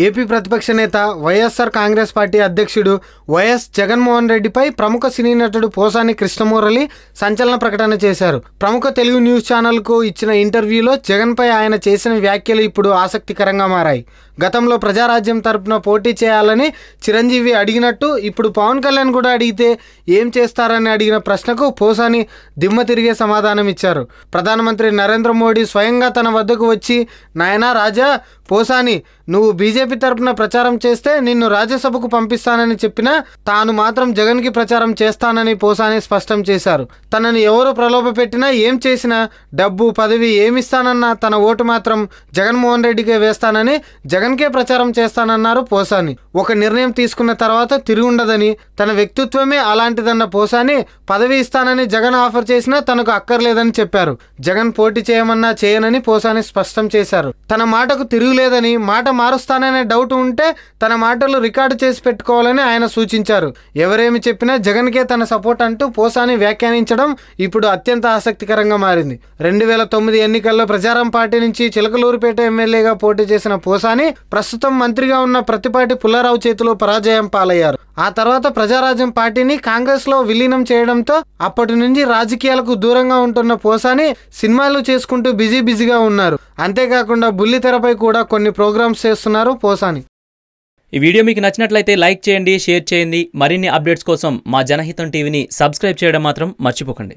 AP ప్రతిపక్ష నేత YSR Congress party అధ్యక్షుడు వైఎస్ జగన్మోహన్ రెడ్డిపై ప్రముఖ సినీ నటుడు పోసాని కృష్ణమురళి సంచలన ప్రకటన చేశారు. ప్రముఖ తెలుగు న్యూస్ ఛానల్కు ఇచ్చిన ఇంటర్వ్యూలో జగన్పై ఆయన చేసిన వ్యాఖ్యలు ఇప్పుడు ఆసక్తికరంగా మారాయి. గతంలో ప్రజారాజ్యం తరపున పోటీ చేయాలని చిరంజీవి అడిగినట్టు ఇప్పుడు పవన్ కళ్యాణ్ కూడా అడిగితే ఏం చేస్తారని అడిగిన ప్రశ్నకు పోసాని దిమ్మ తిరిగే సమాధానం ఇచ్చారు. ప్రధానమంత్రి నరేంద్ర మోడీ స్వయంగా తన వద్దకు వచ్చి, నాయనా రాజా పోసాని, నువ్వు బీజేపీ తరపున ప్రచారం చేస్తే నిన్ను రాజ్యసభకు పంపిస్తానని చెప్పినా తాను మాత్రం జగన్కి ప్రచారం చేస్తానని పోసాని స్పష్టం చేశారు. తనని ఎవరు ప్రలోభ పెట్టినా, ఏం చేసినా, డబ్బు పదవి ఏమిస్తానన్నా తన ఓటు మాత్రం జగన్మోహన్ రెడ్డికే వేస్తానని, జగన్కే ప్రచారం చేస్తానన్నారు పోసాని. ఒక నిర్ణయం తీసుకున్న తర్వాత తిరుగుండదని, తన వ్యక్తిత్వమే అలాంటిదన్న పోసాని పదవి ఇస్తానని జగన్ ఆఫర్ చేసినా తనకు అక్కర్లేదని చెప్పారు. జగన్ పోటీ చేయమన్నా చేయనని పోసాని స్పష్టం చేశారు. తన మాటకు తిరుగులేదని, మాట మారుస్తాననే డౌట్ ఉంటే తన మాటలు రికార్డు చేసి పెట్టుకోవాలని ఆయన సూచించారు. ఎవరేమి చెప్పినా జగన్కే తన సపోర్ట్ అంటూ పోసాని వ్యాఖ్యానించడం ఇప్పుడు అత్యంత ఆసక్తికరంగా మారింది. 2009 ఎన్నికల్లో ప్రజారాం పార్టీ నుంచి చిలకలూరుపేట ఎమ్మెల్యేగా పోటీ చేసిన పోసాని ప్రస్తుతం మంత్రిగా ఉన్న ప్రత్తిపాటి పుల్లారావు చేతిలో పరాజయం పాలయ్యారు. ఆ తర్వాత ప్రజారాజ్యం పార్టీని కాంగ్రెస్లో విలీనం చేయడంతో అప్పటి నుంచి రాజకీయాలకు దూరంగా ఉంటున్న పోసాని సినిమాలు చేసుకుంటూ బిజీగా ఉన్నారు. అంతేకాకుండా బుల్లితెరపై కూడా కొన్ని ప్రోగ్రామ్స్ చేస్తున్నారు పోసాని. ఈ వీడియో మీకు నచ్చినట్లయితే లైక్ చేయండి, షేర్ చేయండి. మరిన్ని అప్డేట్స్ కోసం మా జనహితం టీవీని సబ్స్క్రైబ్ చేయడం మాత్రం మర్చిపోకండి.